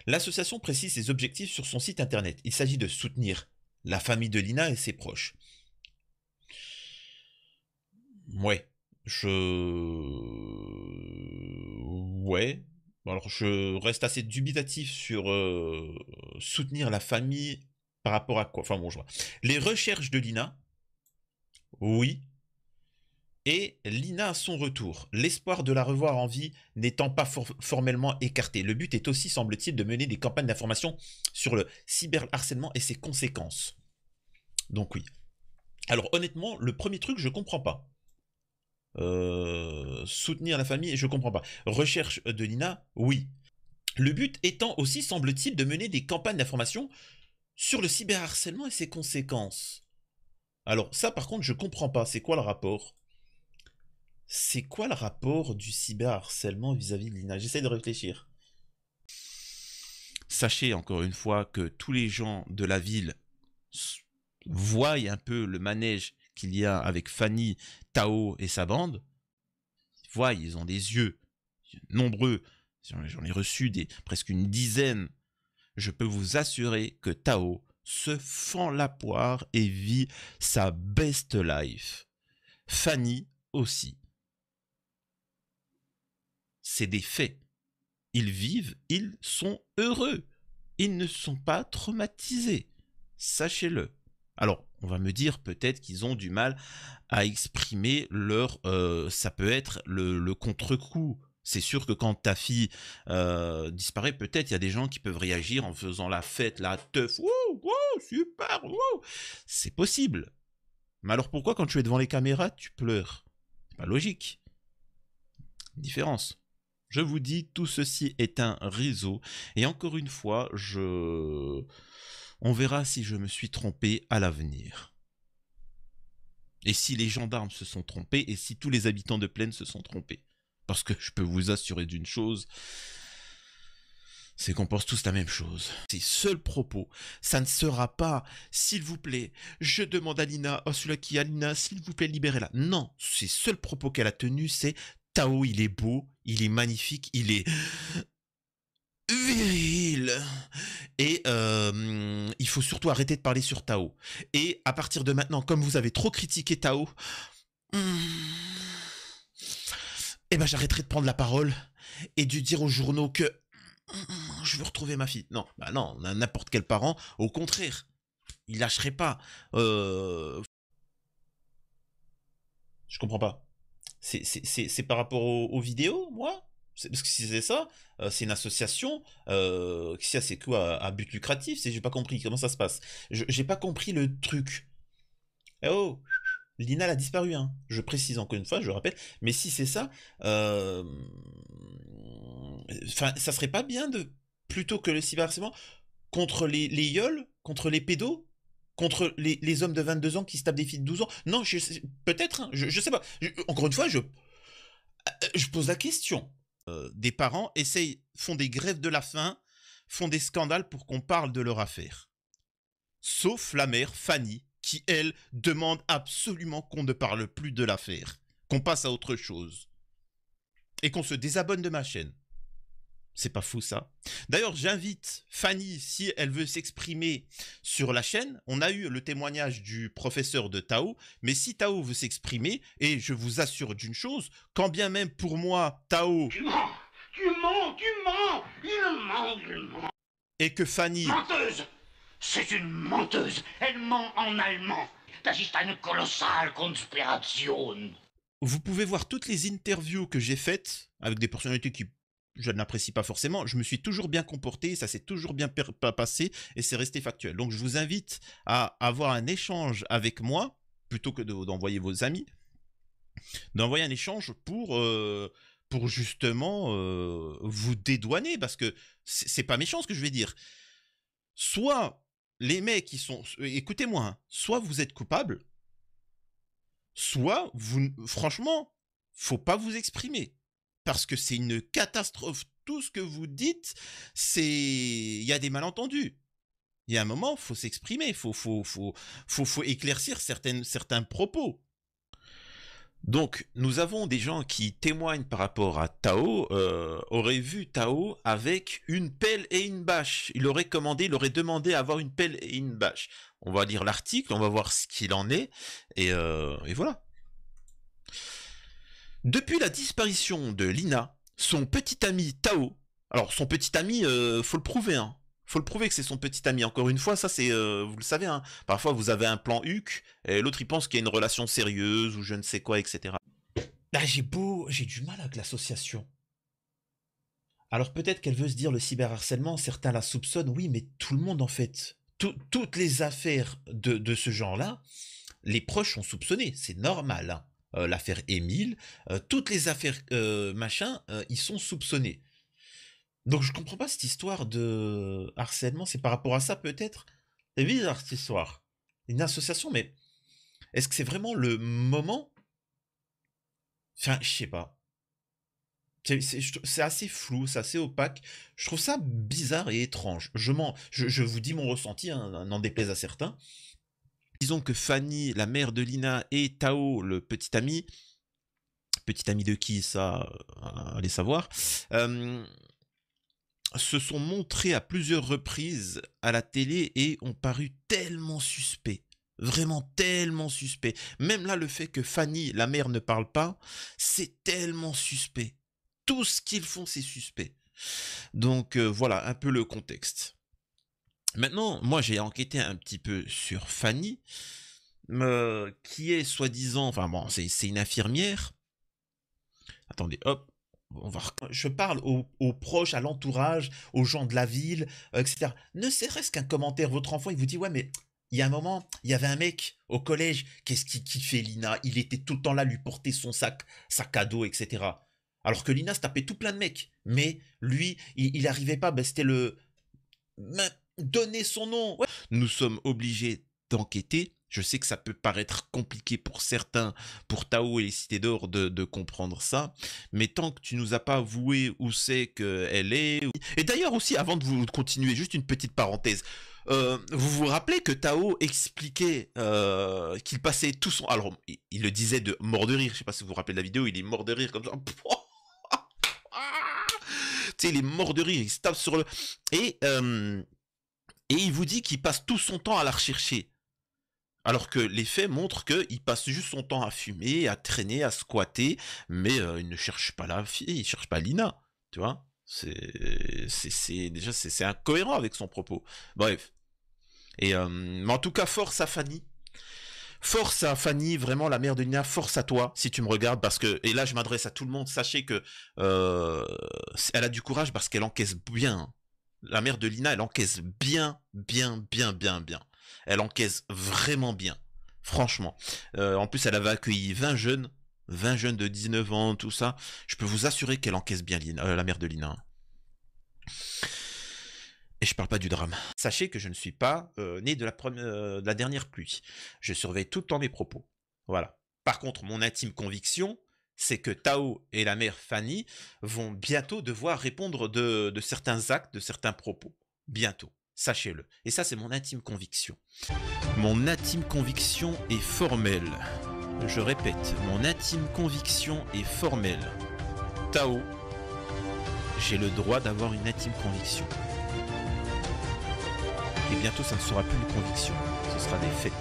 L'association précise ses objectifs sur son site internet. Il s'agit de soutenir la famille de Lina et ses proches. Ouais, je... Ouais. Alors, je reste assez dubitatif sur soutenir la famille par rapport à quoi. Enfin bon, je vois. Les recherches de Lina, oui. Et Lina à son retour. L'espoir de la revoir en vie n'étant pas formellement écarté. Le but est aussi, semble-t-il, de mener des campagnes d'information sur le cyberharcèlement et ses conséquences. Donc oui. Alors honnêtement, le premier truc, je comprends pas. Soutenir la famille, je comprends pas. Recherche de Lina, oui. Le but étant aussi, semble-t-il, de mener des campagnes d'information sur le cyberharcèlement et ses conséquences. Alors ça, par contre, je comprends pas. C'est quoi le rapport? C'est quoi le rapport du cyberharcèlement vis-à-vis de Lina? J'essaie de réfléchir. Sachez encore une fois que tous les gens de la ville voient un peu le manège qu'il y a avec Fanny, Tao et sa bande. Ils voient, ils ont des yeux nombreux. J'en ai reçu presque une dizaine. Je peux vous assurer que Tao se fend la poire et vit sa best life. Fanny aussi. C'est des faits. Ils vivent, ils sont heureux. Ils ne sont pas traumatisés. Sachez-le. Alors, on va me dire peut-être qu'ils ont du mal à exprimer leur... ça peut être le contre-coup. C'est sûr que quand ta fille disparaît, peut-être il y a des gens qui peuvent réagir en faisant la fête, la teuf. Wouh, wouh, super, wouh. C'est possible. Mais alors pourquoi quand tu es devant les caméras, tu pleures? C'est pas logique. Différence. Je vous dis, tout ceci est un réseau. Et encore une fois, on verra si je me suis trompé à l'avenir. Et si les gendarmes se sont trompés, et si tous les habitants de Plaine se sont trompés. Parce que je peux vous assurer d'une chose, c'est qu'on pense tous la même chose. Ces seuls propos, ça ne sera pas « S'il vous plaît, je demande à Lina, oh celui-là qui a Lina, s'il vous plaît, libérez-la ». Non, ces seuls propos qu'elle a tenus, c'est « Tao, il est beau, il est magnifique, il est viril. Et il faut surtout arrêter de parler sur Tao. Et à partir de maintenant, comme vous avez trop critiqué Tao, eh ben j'arrêterai de prendre la parole et de dire aux journaux que je veux retrouver ma fille. Non, bah non, n'importe quel parent, au contraire, il lâcherait pas. Je comprends pas. C'est par rapport aux vidéos, moi? Parce que si c'est ça, c'est une association. C'est quoi à but lucratif? J'ai pas compris comment ça se passe. J'ai pas compris le truc. Eh oh, Lina elle a disparu, hein. Je précise encore une fois, je rappelle. Mais si c'est ça, enfin, ça serait pas bien de plutôt que le cyberharcèlement contre les yols, contre les pédos, contre les hommes de 22 ans qui se tapent des filles de 12 ans. Non, peut-être, hein, je sais pas. Encore une fois, je pose la question. Des parents font des grèves de la faim, font des scandales pour qu'on parle de leur affaire. Sauf la mère, Fanny, qui, elle, demande absolument qu'on ne parle plus de l'affaire, qu'on passe à autre chose. Et qu'on se désabonne de ma chaîne. C'est pas fou ça. D'ailleurs, j'invite Fanny, si elle veut s'exprimer sur la chaîne. On a eu le témoignage du professeur de Tao, mais si Tao veut s'exprimer, et je vous assure d'une chose, quand bien même pour moi, Tao... Tu mens, tu mens, tu mens, il ment. Et que Fanny... Menteuse. C'est une menteuse. Elle ment en allemand. Das ist eine colossale Konspiration. Vous pouvez voir toutes les interviews que j'ai faites avec des personnalités qui je n'apprécie pas forcément. Je me suis toujours bien comporté, ça s'est toujours bien passé et c'est resté factuel. Donc je vous invite à avoir un échange avec moi plutôt que d'envoyer vos amis. D'envoyer un échange pour justement vous dédouaner parce que c'est pas méchant ce que je vais dire. Soit les mecs qui sont... Écoutez-moi, hein, soit vous êtes coupable, soit vous... Franchement, faut pas vous exprimer. Parce que c'est une catastrophe. Tout ce que vous dites, il y a des malentendus. Il y a un moment, il faut s'exprimer, il faut éclaircir certains propos. Donc, nous avons des gens qui témoignent par rapport à Tao, auraient vu Tao avec une pelle et une bâche. Il aurait demandé à avoir une pelle et une bâche. On va lire l'article, on va voir ce qu'il en est, et voilà. Depuis la disparition de Lina, son petit ami Tao, alors son petit ami, faut le prouver, hein. Faut le prouver que c'est son petit ami. Encore une fois, ça c'est, vous le savez, hein. Parfois vous avez un plan huc, et l'autre il pense qu'il y a une relation sérieuse ou je ne sais quoi, etc. Ah, j'ai du mal avec l'association. Alors peut-être qu'elle veut se dire le cyberharcèlement, certains la soupçonnent, oui, mais tout le monde en fait. Toutes les affaires de ce genre-là, les proches sont soupçonnés, c'est normal, hein. L'affaire Émile, toutes les affaires machin, ils sont soupçonnés. Donc je comprends pas cette histoire de harcèlement, c'est par rapport à ça peut-être. C'est bizarre cette histoire. Une association, mais est-ce que c'est vraiment le moment? Enfin, je sais pas. C'est assez flou, c'est assez opaque. Je trouve ça bizarre et étrange. Je vous dis mon ressenti, hein, n'en déplaise à certains. Disons que Fanny, la mère de Lina, et Tao, le petit ami de qui ça, allez savoir, se sont montrés à plusieurs reprises à la télé et ont paru tellement suspects. Vraiment tellement suspect. Même là, le fait que Fanny, la mère, ne parle pas, c'est tellement suspect. Tout ce qu'ils font, c'est suspect. Donc voilà un peu le contexte. Maintenant, moi j'ai enquêté un petit peu sur Fanny, qui est soi-disant, enfin bon, c'est une infirmière. Attendez, hop. Je parle aux proches, à l'entourage, aux gens de la ville, etc. Ne serait-ce qu'un commentaire, votre enfant, il vous dit, ouais, mais il y a un moment, il y avait un mec au collège, qu'est-ce qu'il kiffait Lina? Il était tout le temps là, lui porter son sac à dos, etc. Alors que Lina se tapait tout plein de mecs. Mais lui, il arrivait pas, ben, c'était le... Donner son nom. Ouais. Nous sommes obligés d'enquêter. Je sais que ça peut paraître compliqué pour certains, pour Tao et les Cités d'Or de comprendre ça, mais tant que tu nous as pas avoué où c'est qu'elle est... Et d'ailleurs aussi, avant de vous continuer, juste une petite parenthèse, vous vous rappelez que Tao expliquait qu'il passait tout son... Alors, il le disait de mort de rire, je sais pas si vous vous rappelez de la vidéo, il est mort de rire comme ça. Tu sais, il est mort de rire, il se tape sur le... Et il vous dit qu'il passe tout son temps à la rechercher. Alors que les faits montrent qu'il passe juste son temps à fumer, à traîner, à squatter, mais il ne cherche pas la fille, il ne cherche pas Lina, tu vois. C'est incohérent avec son propos. Bref. Et mais en tout cas, force à Fanny. Force à Fanny, vraiment la mère de Lina, force à toi, si tu me regardes, parce que, et là je m'adresse à tout le monde, sachez que elle a du courage parce qu'elle encaisse bien. La mère de Lina, elle encaisse bien. Elle encaisse vraiment bien. Franchement. En plus, elle avait accueilli 20 jeunes de 19 ans, tout ça. Je peux vous assurer qu'elle encaisse bien Lina, la mère de Lina. Et je parle pas du drame. Sachez que je ne suis pas né de la dernière pluie. Je surveille tout le temps mes propos. Voilà. Par contre, mon intime conviction, c'est que Tao et la mère Fanny vont bientôt devoir répondre de certains actes, de certains propos. Bientôt. Sachez-le. Et ça, c'est mon intime conviction. Mon intime conviction est formelle. Je répète, mon intime conviction est formelle. Tao, j'ai le droit d'avoir une intime conviction. Et bientôt, ça ne sera plus une conviction, ce sera des faits.